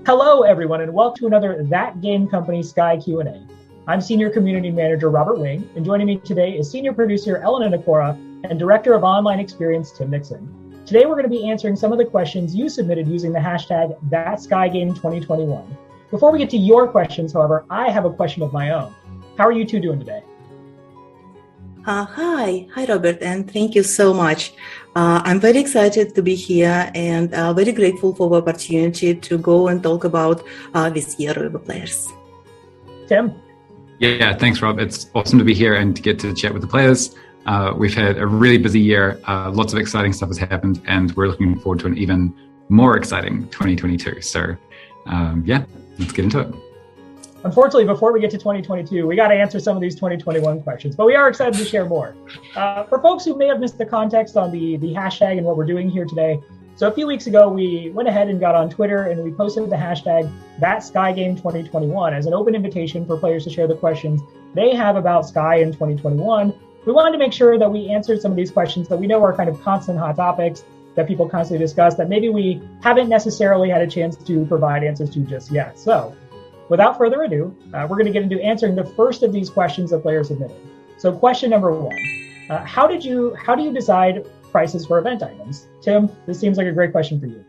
Hello, everyone, and welcome to another That Game Company Sky Q&A. I'm Senior Community Manager Robert Wing, and joining me today is Senior Producer Elena Nakora and Director of Online Experience Tim Nixon. Today, we're going to be answering some of the questions you submitted using the hashtag ThatSkyGame2021. Before we get to your questions, however, I have a question of my own. How are you two doing today? Hi, Robert, and thank you so much. I'm very excited to be here and very grateful for the opportunity to go and talk about this year with the players. Tim? Yeah, thanks, Rob. It's awesome to be here and to get to chat with the players. We've had a really busy year. Lots of exciting stuff has happened, and we're looking forward to an even more exciting 2022. So, let's get into it. Unfortunately, before we get to 2022, we got to answer some of these 2021 questions, but we are excited to share more. For folks who may have missed the context on the hashtag and what we're doing here today, so a few weeks ago, we went ahead and got on Twitter and we posted the hashtag ThatSkyGame2021 as an open invitation for players to share the questions they have about Sky in 2021. We wanted to make sure that we answered some of these questions that we know are kind of constant hot topics that people constantly discuss that maybe we haven't necessarily had a chance to provide answers to just yet. So, without further ado, we're going to get into answering the first of these questions that players submitted. So question number one, how do you decide prices for event items? Tim, this seems like a great question for you.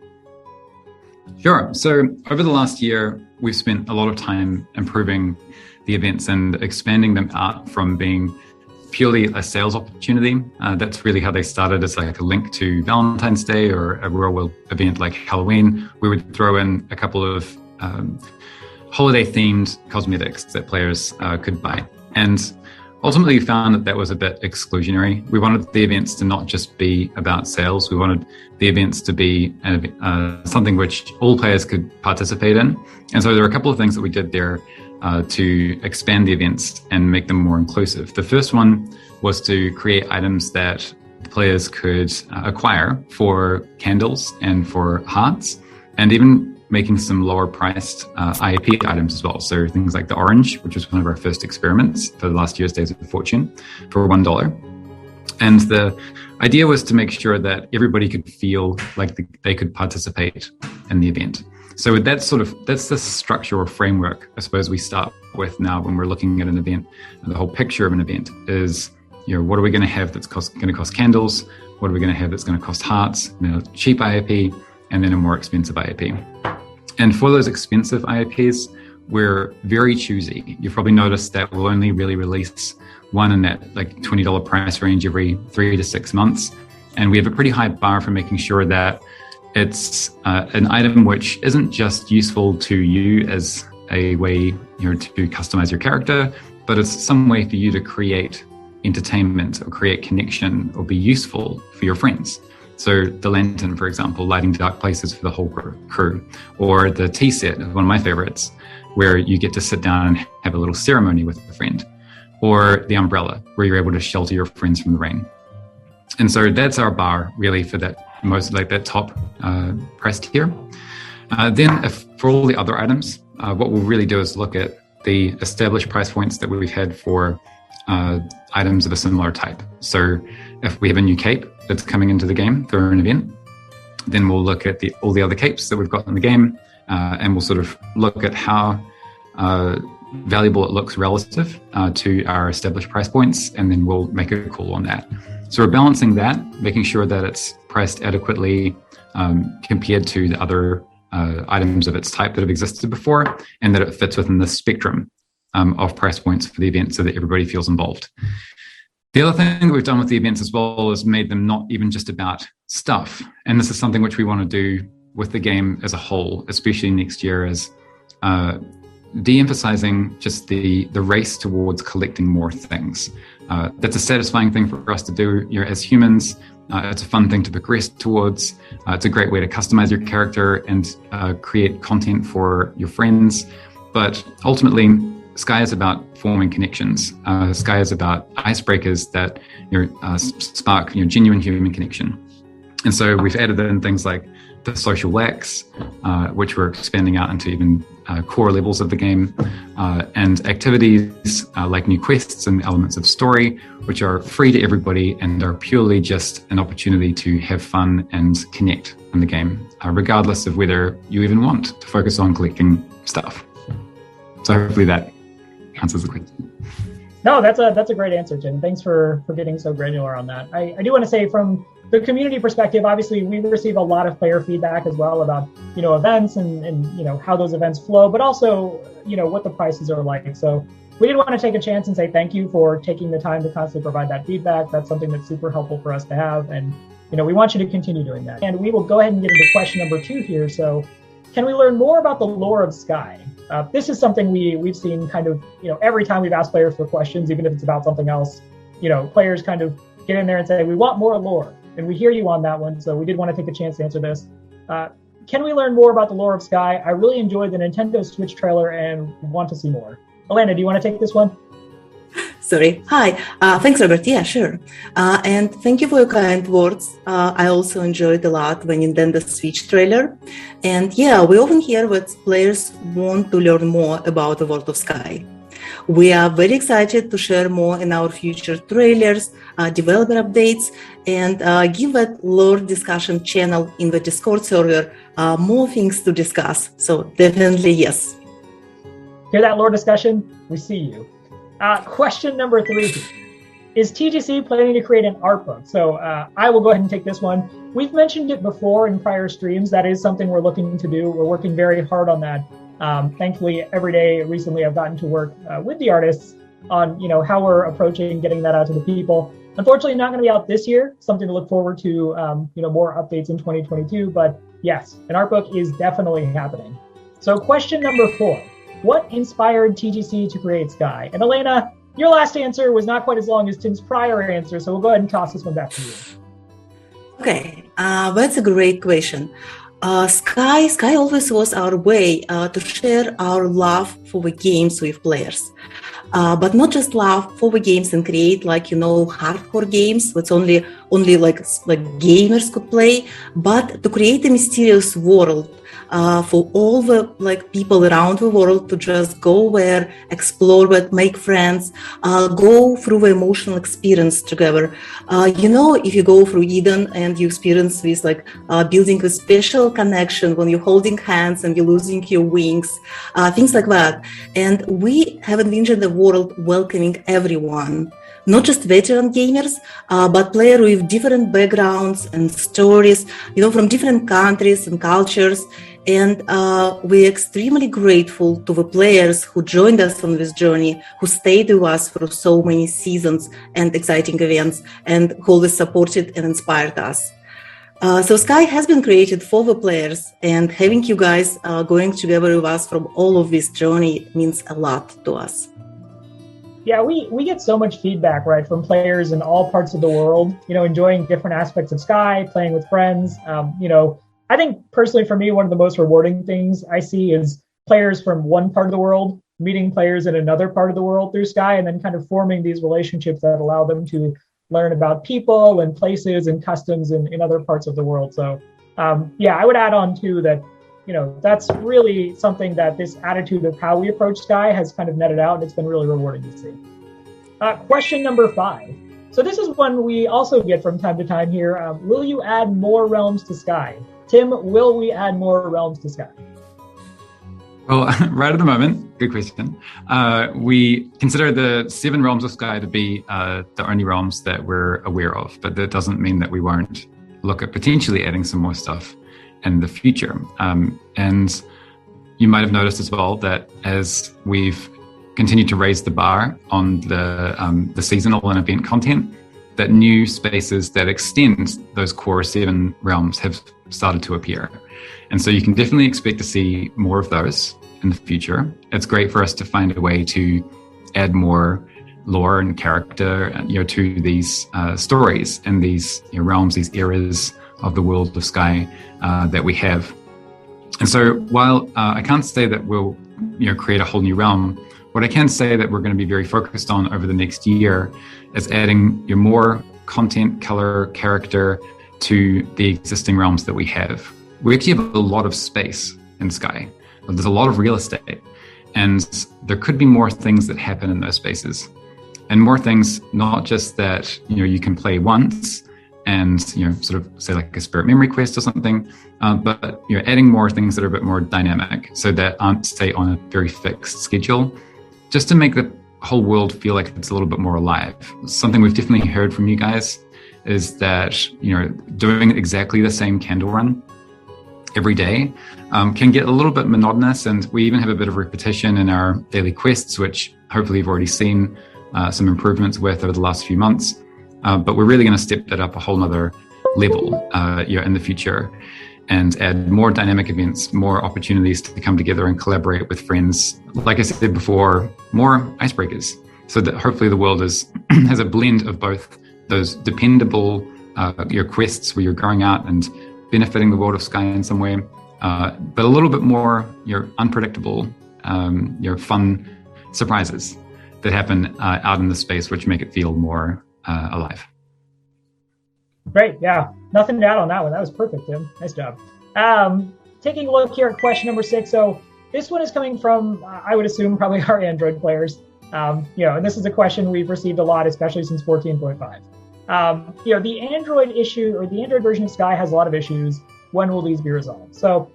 Sure. So over the last year, we've spent a lot of time improving the events and expanding them out from being purely a sales opportunity. That's really how they started as like a link to Valentine's Day or a real world event like Halloween. We would throw in a couple of holiday-themed cosmetics that players could buy. And ultimately we found that was a bit exclusionary. We wanted the events to not just be about sales. We wanted the events to be something which all players could participate in. And so there were a couple of things that we did there to expand the events and make them more inclusive. The first one was to create items that players could acquire for candles and for hearts, and even making some lower priced IAP items as well. So things like the orange, which was one of our first experiments for the last year's Days of Fortune, for $1. And the idea was to make sure that everybody could feel like they could participate in the event. So that's the structure or framework, I suppose, we start with now when we're looking at an event. And the whole picture of an event is, what are we going to have that's going to cost candles? What are we going to have that's going to cost hearts? Cheap IAP, and then a more expensive IAP. And for those expensive IAPs, we're very choosy. You've probably noticed that we'll only really release one in that like $20 price range every 3 to 6 months. And we have a pretty high bar for making sure that it's an item which isn't just useful to you as a way to customize your character, but it's some way for you to create entertainment or create connection or be useful for your friends. So the lantern, for example, lighting dark places for the whole crew, or the tea set, one of my favorites, where you get to sit down and have a little ceremony with a friend, or the umbrella, where you're able to shelter your friends from the rain. And so that's our bar really for that that top price tier. Then for all the other items, what we'll really do is look at the established price points that we've had for items of a similar type. So if we have a new cape that's coming into the game through an event, then we'll look at all the other capes that we've got in the game, and we'll sort of look at how valuable it looks relative to our established price points, and then we'll make a call on that. So we're balancing that, making sure that it's priced adequately compared to the other items of its type that have existed before, and that it fits within the spectrum of price points for the event so that everybody feels involved. The other thing that we've done with the events as well is made them not even just about stuff. And this is something which we want to do with the game as a whole, especially next year, is de-emphasizing just the race towards collecting more things. That's a satisfying thing for us to do as humans. It's a fun thing to progress towards. It's a great way to customize your character and create content for your friends. But ultimately, Sky is about forming connections. Sky is about icebreakers that spark genuine human connection. And so we've added in things like the social wax, which we're expanding out into even core levels of the game, and activities like new quests and elements of story, which are free to everybody and are purely just an opportunity to have fun and connect in the game, regardless of whether you even want to focus on collecting stuff. So hopefully that answers the question. No, that's a great answer, Jim. Thanks for getting so granular on that. I do want to say from the community perspective, obviously we receive a lot of player feedback as well about, events and how those events flow, but also, what the prices are like. So we did want to take a chance and say thank you for taking the time to constantly provide that feedback. That's something that's super helpful for us to have. And, we want you to continue doing that. And we will go ahead and get into question number 2 here. So can we learn more about the lore of Sky? This is something we've seen kind of, every time we've asked players for questions, even if it's about something else, players kind of get in there and say, we want more lore. And we hear you on that one. So we did want to take a chance to answer this. Can we learn more about the lore of Sky? I really enjoyed the Nintendo Switch trailer and want to see more. Elena, do you want to take this one? Sorry. Hi. Thanks, Robert. Yeah, sure. And thank you for your kind words. I also enjoyed a lot the Nintendo Switch trailer. And yeah, we often hear that players want to learn more about the world of Sky. We are very excited to share more in our future trailers, developer updates, and give that lore discussion channel in the Discord server more things to discuss. So definitely yes. Hear that lore discussion? We see you. Question number 3. Is TGC planning to create an art book? So I will go ahead and take this one. We've mentioned it before in prior streams. That is something we're looking to do. We're working very hard on that. Thankfully, every day recently, I've gotten to work with the artists on, how we're approaching getting that out to the people. Unfortunately, not going to be out this year. Something to look forward to, more updates in 2022. But yes, an art book is definitely happening. So question number 4. What inspired TGC to create Sky? And Elena, your last answer was not quite as long as Tim's prior answer, so we'll go ahead and toss this one back to you. Okay, that's a great question. Sky always was our way to share our love for the games with players. But not just love for the games and create hardcore games that's only like gamers could play, but to create a mysterious world for all the people around the world to just go there, explore it, make friends, go through the emotional experience together. If you go through Eden and you experience this building a special connection when you're holding hands and you're losing your wings, things like that. And we have envisioned a world welcoming everyone. Not just veteran gamers, but players with different backgrounds and stories, from different countries and cultures. And we're extremely grateful to the players who joined us on this journey, who stayed with us through so many seasons and exciting events, and who always supported and inspired us. So Sky has been created for the players, and having you guys going together with us from all of this journey means a lot to us. Yeah, we get so much feedback, right, from players in all parts of the world, enjoying different aspects of Sky, playing with friends. I think personally for me, one of the most rewarding things I see is players from one part of the world meeting players in another part of the world through Sky, and then kind of forming these relationships that allow them to learn about people and places and customs in other parts of the world. So I would add on too that, that's really something that this attitude of how we approach Sky has kind of netted out, and it's been really rewarding to see. Question number 5. So this is one we also get from time to time here. Will you add more realms to Sky? Tim, will we add more realms to Sky? Well, right at the moment, good question. We consider the 7 realms of Sky to be the only realms that we're aware of, but that doesn't mean that we won't look at potentially adding some more stuff in the future. And you might have noticed as well that as we've continued to raise the bar on the seasonal and event content, that new spaces that extend those core 7 realms have started to appear. And so you can definitely expect to see more of those in the future. It's great for us to find a way to add more lore and character, to these stories and these realms, these eras of the world of Sky that we have. And so while I can't say that we'll create a whole new realm, what I can say that we're going to be very focused on over the next year is adding more content, color, character to the existing realms that we have. we actually have a lot of space in Sky. There's a lot of real estate, and there could be more things that happen in those spaces, and more things, not just that, you can play once and, sort of say like a spirit memory quest or something, but adding more things that are a bit more dynamic, so that aren't, say, on a very fixed schedule, just to make the whole world feel like it's a little bit more alive. Something we've definitely heard from you guys is that, doing exactly the same candle run every day can get a little bit monotonous, and we even have a bit of repetition in our daily quests, which hopefully you've already seen some improvements with over the last few months. But we're really going to step that up a whole nother level in the future, and add more dynamic events, more opportunities to come together and collaborate with friends. Like I said before, more icebreakers, so that hopefully the world has a blend of both those dependable quests where you're going out and benefiting the world of Sky in some way, but a little bit more unpredictable, fun surprises that happen out in the space, which make it feel more alive. Great, yeah. Nothing to add on that one. That was perfect, Tim. Nice job. Taking a look here at question number 6. So this one is coming from, I would assume, probably our Android players. And this is a question we've received a lot, especially since 14.5. The Android issue, or the Android version of Sky, has a lot of issues. When will these be resolved? So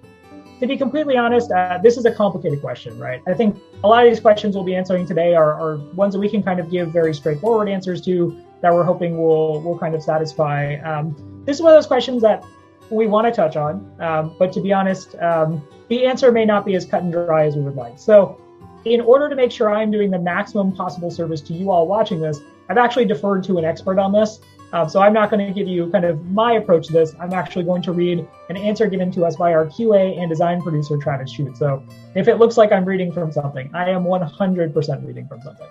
to be completely honest, this is a complicated question, right? I think a lot of these questions we'll be answering today are ones that we can kind of give very straightforward answers to, that we're hoping will kind of satisfy. This is one of those questions that we want to touch on, but to be honest, the answer may not be as cut and dry as we would like. So in order to make sure I'm doing the maximum possible service to you all watching this, I've actually deferred to an expert on this. So I'm not going to give you kind of my approach to this. I'm actually going to read an answer given to us by our QA and design producer, Travis Shute. So if it looks like I'm reading from something, I am 100% reading from something.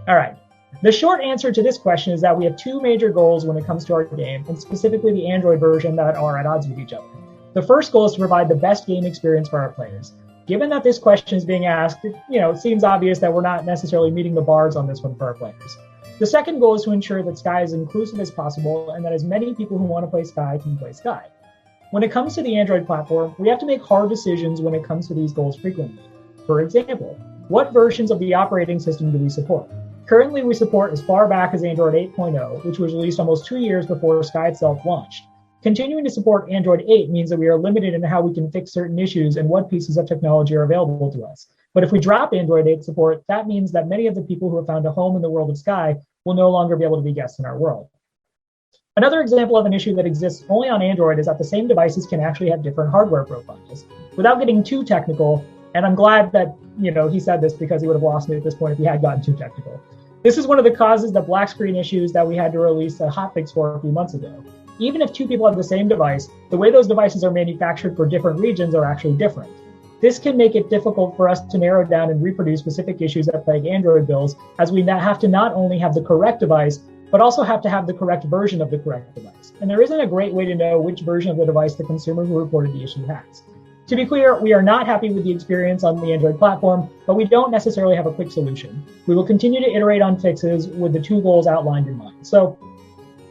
All right. The short answer to this question is that we have two major goals when it comes to our game, and specifically the Android version, that are at odds with each other. The first goal is to provide the best game experience for our players. Given that this question is being asked, it seems obvious that we're not necessarily meeting the bars on this one for our players. The second goal is to ensure that Sky is inclusive as possible, and that as many people who want to play Sky can play Sky. When it comes to the Android platform, we have to make hard decisions when it comes to these goals frequently. For example, what versions of the operating system do we support? Currently, we support as far back as Android 8.0, which was released almost 2 years before Sky itself launched. Continuing to support Android 8 means that we are limited in how we can fix certain issues and what pieces of technology are available to us. But if we drop Android 8 support, that means that many of the people who have found a home in the world of Sky will no longer be able to be guests in our world. Another example of an issue that exists only on Android is that the same devices can actually have different hardware profiles. Without getting too technical, and I'm glad that he said this, because he would have lost me at this point if he had gotten too technical. This is one of the causes the black screen issues that we had to release a hotfix for a few months ago. Even if two people have the same device, the way those devices are manufactured for different regions are actually different. This can make it difficult for us to narrow down and reproduce specific issues that plague Android builds, as we have to not only have the correct device, but also have to have the correct version of the correct device. And there isn't a great way to know which version of the device the consumer who reported the issue has. To be clear, we are not happy with the experience on the Android platform, but we don't necessarily have a quick solution. We will continue to iterate on fixes with the two goals outlined in mind. So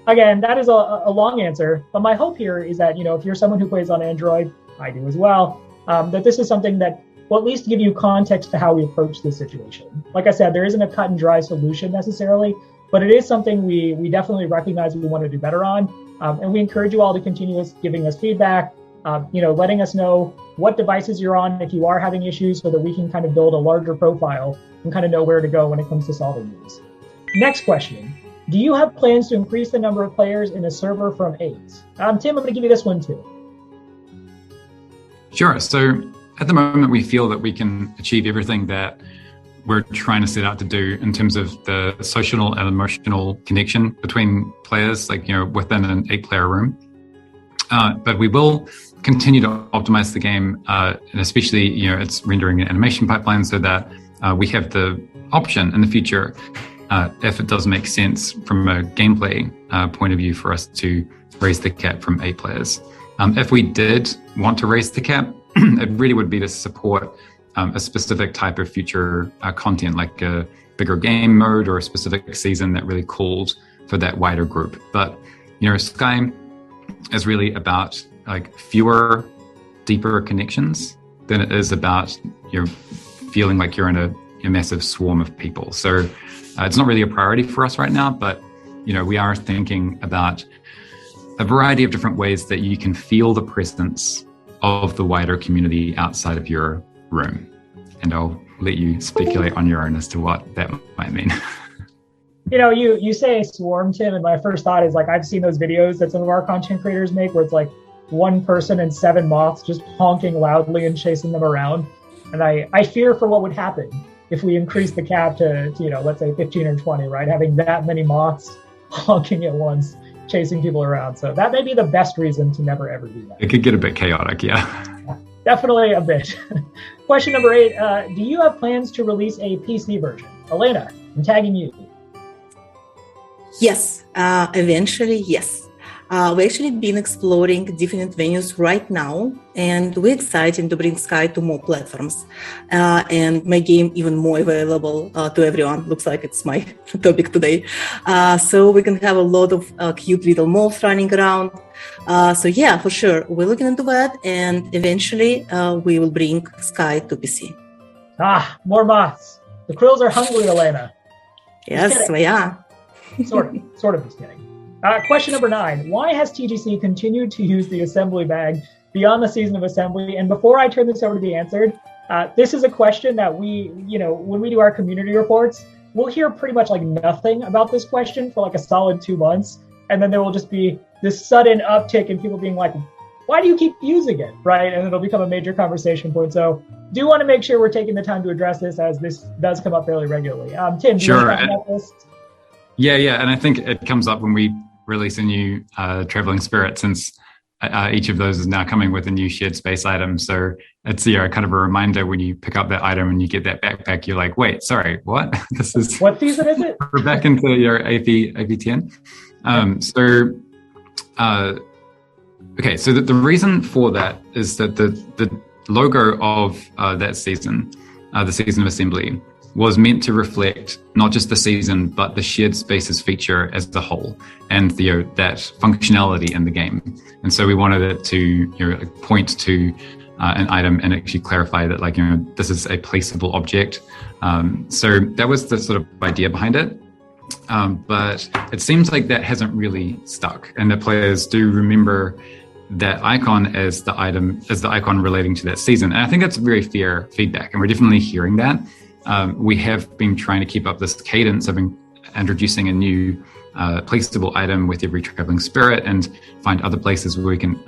again, that is a long answer, but my hope here is that, if you're someone who plays on Android, I do as well, that this is something that will at least give you context to how we approach this situation. Like I said, there isn't a cut and dry solution necessarily, but it is something we definitely recognize we want to do better on. And we encourage you all to continue giving us feedback, letting us know what devices you're on if you are having issues, so that we can kind of build a larger profile and kind of know where to go when it comes to solving these. Next question. Do you have plans to increase the number of players in a server from 8? Tim, I'm going to give you this one too. Sure. So at the moment, we feel that we can achieve everything that we're trying to set out to do in terms of the social and emotional connection between players, within an 8-player room. But we will continue to optimize the game, and especially, it's rendering an animation pipeline, so that we have the option in the future, if it does make sense from a gameplay point of view, for us to raise the cap from 8 players. If we did want to raise the cap, it really would be to support a specific type of future content, like a bigger game mode or a specific season that really called for that wider group. But, Sky is really about fewer deeper connections than it is about feeling like you're in a massive swarm of people. So it's not really a priority for us right now, but we are thinking about a variety of different ways that you can feel the presence of the wider community outside of your room. And I'll let you speculate on your own as to what that might mean. You say swarm, Tim, and my first thought is like, I've seen those videos that some of our content creators make where it's like one person and 7 moths just honking loudly and chasing them around. And I fear for what would happen if we increase the cap to let's say 15 or 20, right? Having that many moths honking at once, chasing people around. So that may be the best reason to never ever do that. It could get a bit chaotic, yeah. Definitely a bit. Question number 8, do you have plans to release a PC version? Elena, I'm tagging you. Yes, eventually, yes. We've actually been exploring different venues right now, and we're excited to bring Sky to more platforms and make game even more available to everyone. Looks like it's my topic today. So we can have a lot of cute little mobs running around. So yeah, for sure, we're looking into that, and eventually we will bring Sky to PC. More moths. The Krills are hungry, Elena. Yes, we are. Sort of just kidding. Question number 9. Why has TGC continued to use the assembly bag beyond the season of assembly? And before I turn this over to be answered, this is a question that we, when we do our community reports, we'll hear pretty much like nothing about this question for like a solid 2 months. And then there will just be this sudden uptick in people being like, why do you keep using it? Right? And it'll become a major conversation point. So do want to make sure we're taking the time to address this as this does come up fairly regularly. Tim, do you want to talk about this? Yeah. And I think it comes up when we release a new Traveling Spirit, since each of those is now coming with a new shared space item. So it's kind of a reminder when you pick up that item and you get that backpack, you're like, wait, sorry, what? This is what season is it? We're back into your AP10. Okay, so the reason for that is that the logo of that season, the season of assembly, was meant to reflect not just the season, but the shared spaces feature as a whole, and that functionality in the game. And so we wanted it to point to an item and actually clarify that this is a placeable object. So that was the sort of idea behind it. But it seems like that hasn't really stuck, and the players do remember that icon as the icon relating to that season. And I think that's very fair feedback, and we're definitely hearing that. We have been trying to keep up this cadence of introducing a new placeable item with every Traveling Spirit, and find other places where we can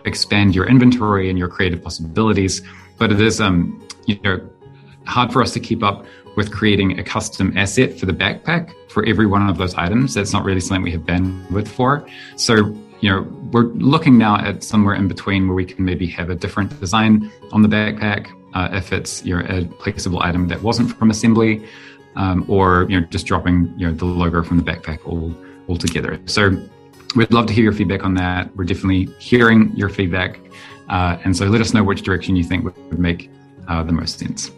expand your inventory and your creative possibilities. But it is hard for us to keep up with creating a custom asset for the backpack for every one of those items. That's not really something we have bandwidth for. So we're looking now at somewhere in between where we can maybe have a different design on the backpack, if it's a placeable item that wasn't from assembly, or just dropping the logo from the backpack all together. So we'd love to hear your feedback on that. We're definitely hearing your feedback, and so let us know which direction you think would make the most sense.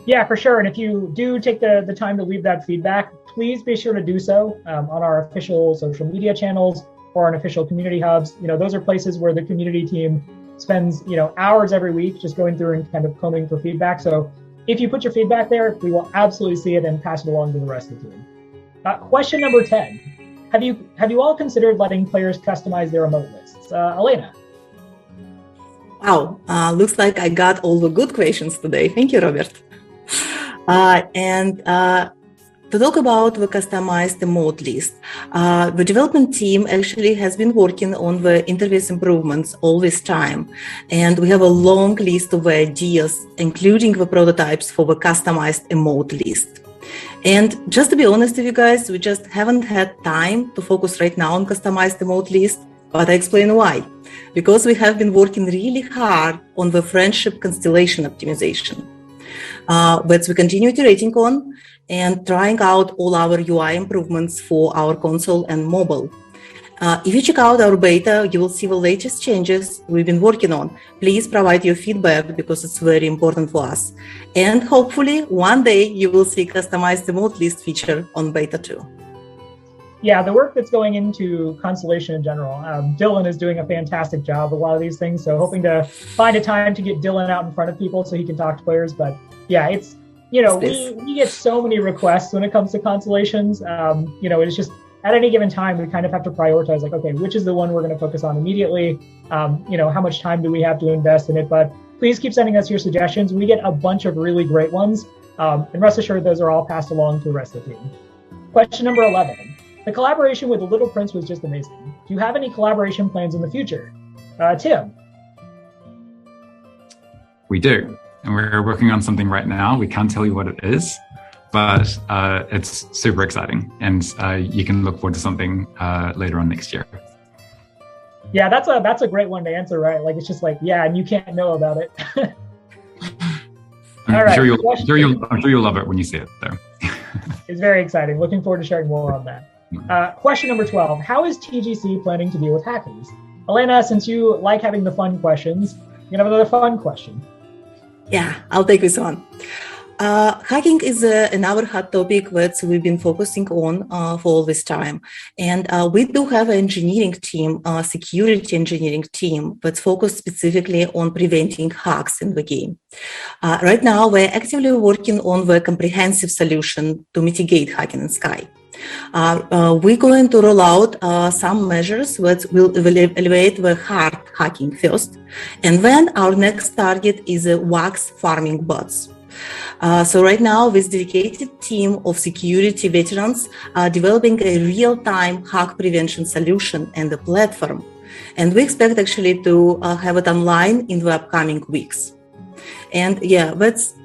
Yeah, for sure. And if you do take the time to leave that feedback, please be sure to do so on our official social media channels or on official community hubs. Those are places where the community team spends hours every week just going through and kind of combing for feedback. So if you put your feedback there, we will absolutely see it and pass it along to the rest of the team. Question number 10. Have you all considered letting players customize their emote lists? Elena. Wow, looks like I got all the good questions today. Thank you, Robert. To talk about the customized emote list, the development team actually has been working on the interface improvements all this time, and we have a long list of ideas, including the prototypes for the customized emote list. And just to be honest with you guys, we just haven't had time to focus right now on customized emote list, but I explain why. Because we have been working really hard on the friendship constellation optimization, which we continue iterating on and trying out all our UI improvements for our console and mobile. If you check out our beta, you will see the latest changes we've been working on. Please provide your feedback because it's very important for us. And hopefully one day you will see customized emote list feature on beta 2. yeah, the work that's going into constellation in general. Dylan is doing a fantastic job with a lot of these things. So hoping to find a time to get Dylan out in front of people so he can talk to players. But yeah, it's, we get so many requests when it comes to constellations. It's just at any given time, we kind of have to prioritize like, okay, which is the one we're going to focus on immediately? How much time do we have to invest in it? But please keep sending us your suggestions. We get a bunch of really great ones. And rest assured, those are all passed along to the rest of the team. Question number 11. The collaboration with The Little Prince was just amazing. Do you have any collaboration plans in the future? Tim? We do. And we're working on something right now. We can't tell you what it is, but it's super exciting. And you can look forward to something later on next year. Yeah, that's a great one to answer, right? Like, it's just like, yeah, and you can't know about it. I'm sure you'll love it when you see it, though. It's very exciting. Looking forward to sharing more on that. Question number 12. How is TGC planning to deal with hackers? Elena, since you like having the fun questions, you can have another fun question. Yeah, I'll take this one. Hacking is another hot topic that we've been focusing on for all this time. And we do have an engineering team, a security engineering team, that's focused specifically on preventing hacks in the game. Right now, we're actively working on the comprehensive solution to mitigate hacking in Sky. We're going to roll out some measures that will evaluate the hard hacking first. And then our next target is wax farming bots. So right now, this dedicated team of security veterans are developing a real-time hack prevention solution and a platform. And we expect actually to have it online in the upcoming weeks. And yeah,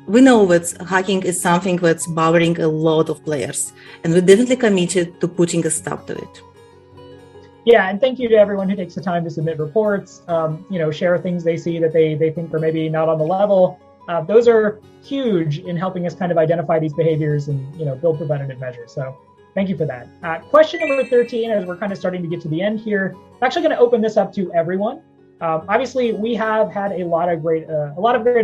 we know that hacking is something that's bothering a lot of players, and we're definitely committed to putting a stop to it. Yeah, and thank you to everyone who takes the time to submit reports, share things they see that they think are maybe not on the level. Those are huge in helping us kind of identify these behaviors and build preventative measures. So thank you for that. Question number 13, as we're kind of starting to get to the end here, I'm actually going to open this up to everyone. Obviously, we have had a lot of great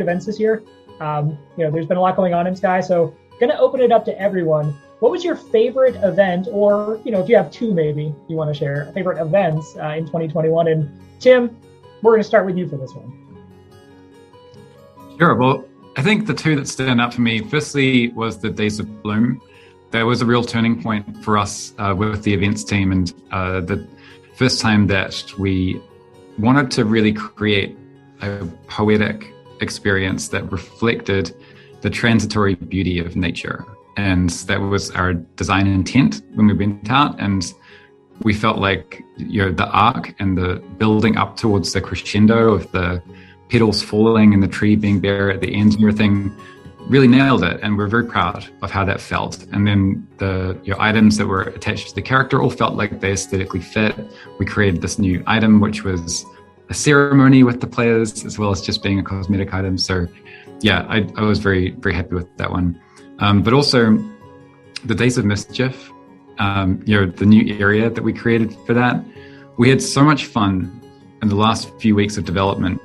events this year. There's been a lot going on in Sky, so going to open it up to everyone. What was your favorite event, or if you have two, maybe you want to share favorite events in 2021? And Tim, we're going to start with you for this one. Sure. Well, I think the two that stand out for me, firstly, was the Days of Bloom. That was a real turning point for us with the events team, and the first time that we wanted to really create a poetic experience that reflected the transitory beauty of nature. And that was our design intent when we went out. And we felt like, the arc and the building up towards the crescendo of the petals falling and the tree being bare at the end and everything really nailed it. And we're very proud of how that felt. And then the items that were attached to the character all felt like they aesthetically fit. We created this new item, which was a ceremony with the players, as well as just being a cosmetic item. So yeah, I was very, very happy with that one. But also the Days of Mischief, the new area that we created for that. We had so much fun in the last few weeks of development,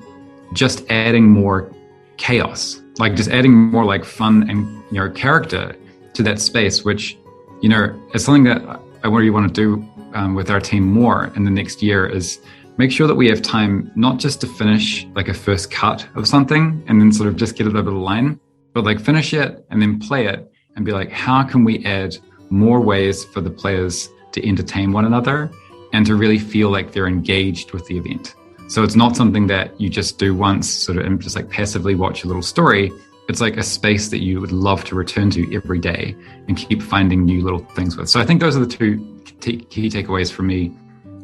just adding more chaos, like just adding more like fun and character to that space, which is something that I really want to do with our team more in the next year, is make sure that we have time not just to finish like a first cut of something and then sort of just get it over the line, but like finish it and then play it and be like, how can we add more ways for the players to entertain one another and to really feel like they're engaged with the event? So it's not something that you just do once, sort of, and just like passively watch a little story. It's like a space that you would love to return to every day and keep finding new little things with. So I think those are the two key takeaways for me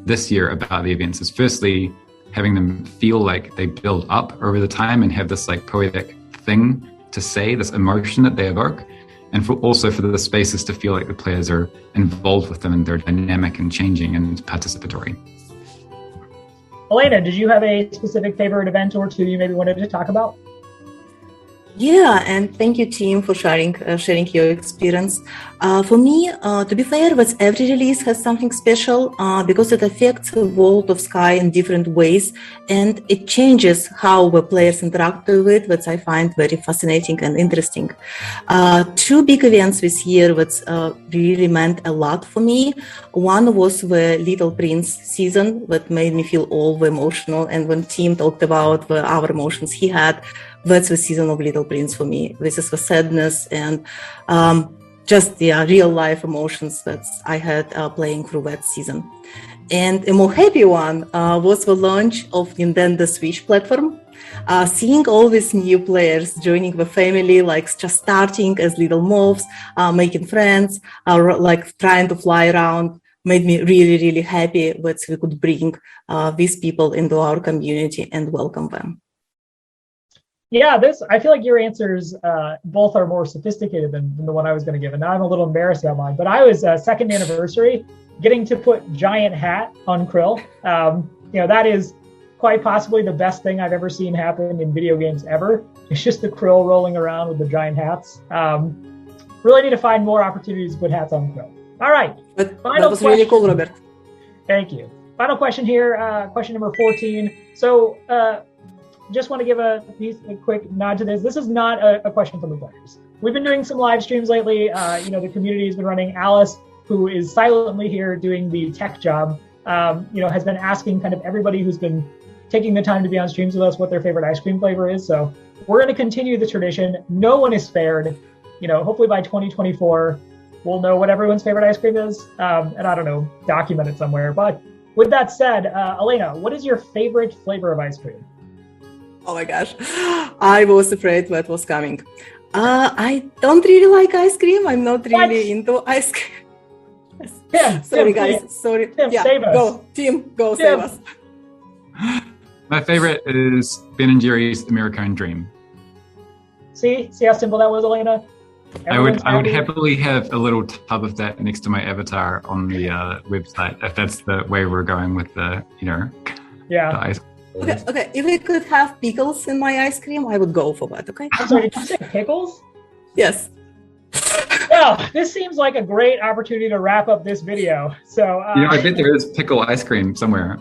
this year about the events, is firstly, having them feel like they build up over the time and have this like poetic thing to say, this emotion that they evoke, and also for the spaces to feel like the players are involved with them and they're dynamic and changing and participatory. Elena, did you have a specific favorite event or two you maybe wanted to talk about? Yeah, and thank you, team, for sharing your experience. For me, to be fair, but every release has something special because it affects the world of Sky in different ways, and it changes how the players interact with it, which I find very fascinating and interesting. Two big events this year which really meant a lot for me. One was the Little Prince season that made me feel all the emotional, and when Tim talked about our emotions he had, that's the season of Little Prince for me. This is the sadness and just the real life emotions that I had playing through that season. And a more happy one was the launch of Nintendo Switch platform. Seeing all these new players joining the family, like just starting as little moths, making friends, like trying to fly around, made me really, really happy that we could bring these people into our community and welcome them. Yeah, I feel like your answers both are more sophisticated than the one I was going to give. And now I'm a little embarrassed about mine. But I was second anniversary getting to put giant hat on Krill. That is quite possibly the best thing I've ever seen happen in video games ever. It's just the Krill rolling around with the giant hats. Really need to find more opportunities to put hats on Krill. All right. But that was really cool, Robert. Thank you. Final question here, question number 14. So, just want to give a quick nod to this. This is not a question from the players. We've been doing some live streams lately. The community has been running. Alice, who is silently here doing the tech job, has been asking kind of everybody who's been taking the time to be on streams with us what their favorite ice cream flavor is. So we're going to continue the tradition. No one is spared. Hopefully by 2024, we'll know what everyone's favorite ice cream is. And I don't know, document it somewhere. But with that said, Elena, what is your favorite flavor of ice cream? Oh my gosh, I was afraid what was coming. I don't really like ice cream. I'm not really into ice cream. Tim, sorry, guys. Sorry. Tim, save us. Go, Tim, go save us. My favorite is Ben & Jerry's American Dream. See how simple that was, Elena? I would happily have a little tub of that next to my avatar on the website if that's the way we're going with the the ice cream. Okay. If we could have pickles in my ice cream, I would go for that. Okay. I'm sorry, did you say pickles? Yes. Well, this seems like a great opportunity to wrap up this video. So, I bet there is pickle ice cream somewhere.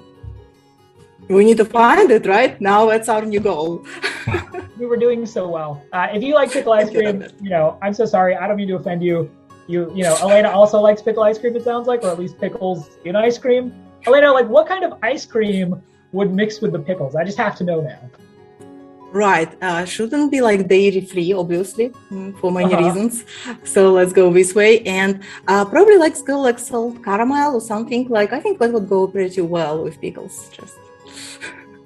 We need to find it, right? Now that's our new goal. We were doing so well. If you like pickle ice cream, I'm so sorry. I don't mean to offend you. Elena also likes pickle ice cream, it sounds like, or at least pickles in ice cream. Elena, what kind of ice cream would mix with the pickles? I just have to know now. Right. Shouldn't be dairy free, obviously, for many reasons. So let's go this way. And probably let's go salt caramel or something. I think that would go pretty well with pickles.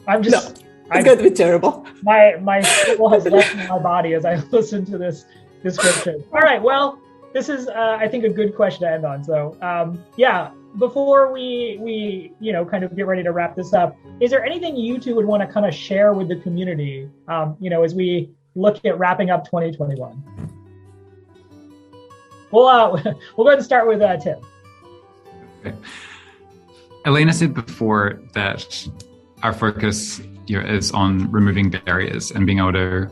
It's going to be terrible. My soul has left my body as I listen to this description. All right. Well, this is, I think, a good question to end on. So, before we kind of get ready to wrap this up, is there anything you two would want to kind of share with the community, as we look at wrapping up 2021? We'll go ahead and start with Tim. Okay. Elena said before that our focus is on removing barriers and being able to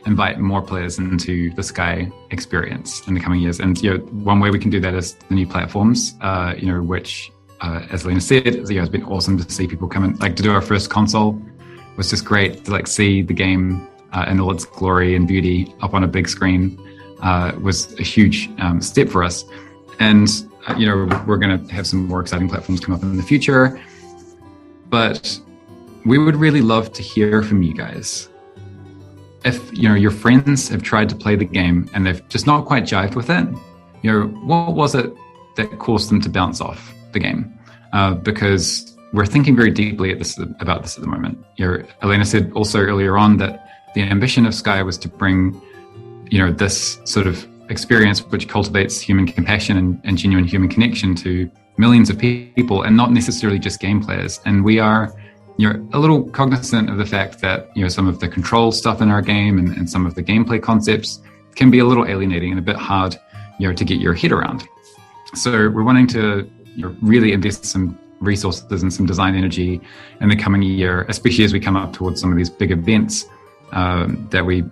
invite more players into the Sky experience in the coming years. And one way we can do that is the new platforms, which, as Lena said, it's been awesome to see people come in. To do our first console was just great to see the game in all its glory and beauty up on a big screen. Was a huge step for us. And we're going to have some more exciting platforms come up in the future. But we would really love to hear from you guys. If your friends have tried to play the game and they've just not quite jived with it, what was it that caused them to bounce off the game? Because we're thinking very deeply about this at the moment. Elena said also earlier on that the ambition of Sky was to bring, this sort of experience which cultivates human compassion and genuine human connection to millions of people, and not necessarily just game players. And we are a little cognizant of the fact that some of the control stuff in our game and some of the gameplay concepts can be a little alienating and a bit hard to get your head around. So we're wanting to really invest some resources and some design energy in the coming year, especially as we come up towards some of these big events that we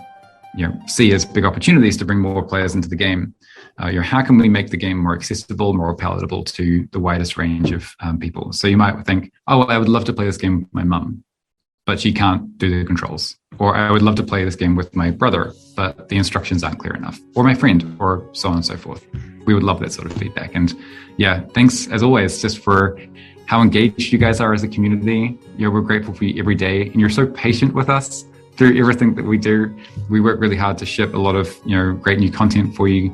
see as big opportunities to bring more players into the game. How can we make the game more accessible, more palatable to the widest range of people? So you might think, oh, well, I would love to play this game with my mum, but she can't do the controls. Or I would love to play this game with my brother, but the instructions aren't clear enough. Or my friend, or so on and so forth. We would love that sort of feedback. And yeah, thanks as always, just for how engaged you guys are as a community. We're grateful for you every day, and you're so patient with us through everything that we do. We work really hard to ship a lot of great new content for you,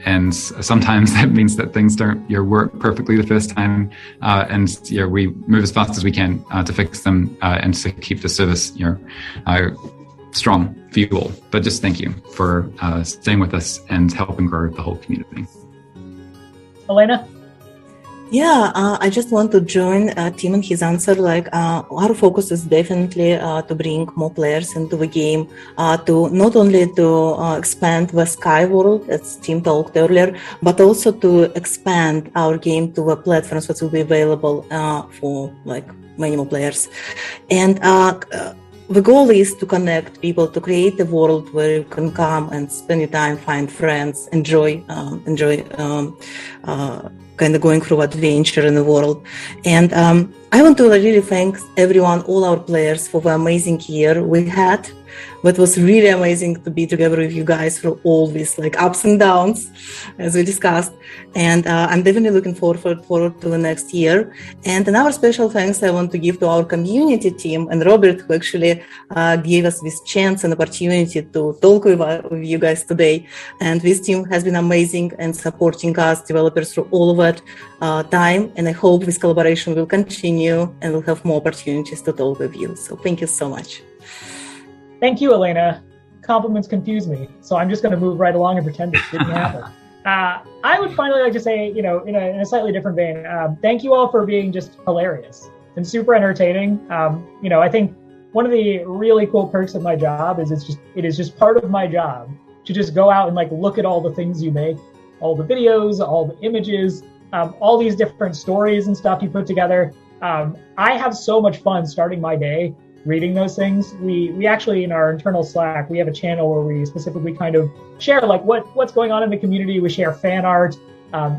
and sometimes that means that things don't work perfectly the first time, and we move as fast as we can to fix them and to keep the service strong for you all. But just thank you for staying with us and helping grow the whole community. Elena? Yeah, I just want to join Tim in his answer. Our focus is definitely to bring more players into the game, to not only to expand the Sky world, as Tim talked earlier, but also to expand our game to the platforms that will be available for many more players. And the goal is to connect people, to create a world where you can come and spend your time, find friends, enjoy kind of going through adventure in the world. And I want to really thank everyone, all our players, for the amazing year we had. But it was really amazing to be together with you guys through all these ups and downs, as we discussed. And I'm definitely looking forward to the next year. And another special thanks I want to give to our community team and Robert, who actually gave us this chance and opportunity to talk with you guys today. And this team has been amazing and supporting us developers through all of that time. And I hope this collaboration will continue and we'll have more opportunities to talk with you. So thank you so much. Thank you, Elena. Compliments confuse me, so I'm just going to move right along and pretend it didn't happen. I would finally like to say, in a slightly different vein, thank you all for being just hilarious and super entertaining. I think one of the really cool perks of my job is it is just part of my job to just go out and look at all the things you make, all the videos, all the images, all these different stories and stuff you put together. I have so much fun starting my day reading those things. We actually, in our internal Slack, we have a channel where we specifically kind of share what's going on in the community. We share fan art,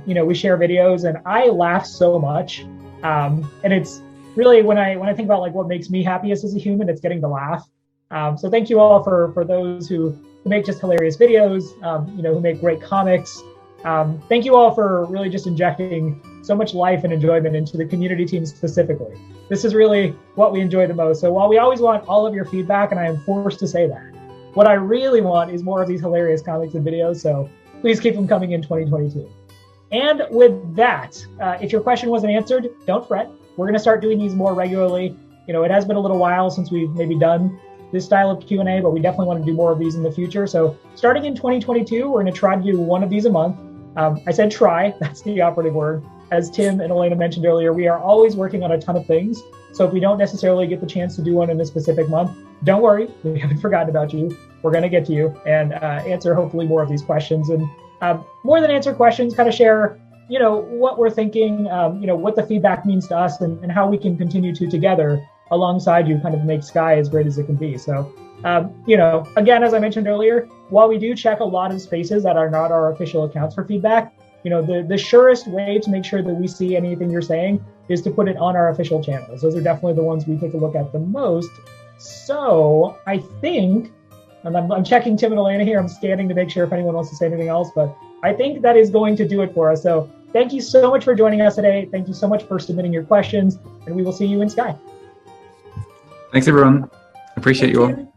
we share videos, and I laugh so much. And it's really when I think about what makes me happiest as a human, it's getting to laugh. So thank you all for those who make just hilarious videos, who make great comics. Thank you all for really just injecting so much life and enjoyment into the community team specifically. This is really what we enjoy the most. So while we always want all of your feedback, and I am forced to say that, what I really want is more of these hilarious comics and videos. So please keep them coming in 2022. And with that, if your question wasn't answered, don't fret. We're going to start doing these more regularly. It has been a little while since we've maybe done this style of Q&A, but we definitely want to do more of these in the future. So starting in 2022, we're going to try to do one of these a month. I said try, that's the operative word. As Tim and Elena mentioned earlier, we are always working on a ton of things. So if we don't necessarily get the chance to do one in a specific month, don't worry, we haven't forgotten about you. We're going to get to you and answer hopefully more of these questions. And more than answer questions, kind of share, what we're thinking, what the feedback means to us and how we can continue to together alongside you kind of make Sky as great as it can be. So, again, as I mentioned earlier, while we do check a lot of spaces that are not our official accounts for feedback, the surest way to make sure that we see anything you're saying is to put it on our official channels. Those are definitely the ones we take a look at the most. So I think, and I'm checking Tim and Elena here, I'm scanning to make sure if anyone wants to say anything else, but I think that is going to do it for us. So thank you so much for joining us today. Thank you so much for submitting your questions, and we will see you in Sky. Thanks, everyone. Appreciate you all.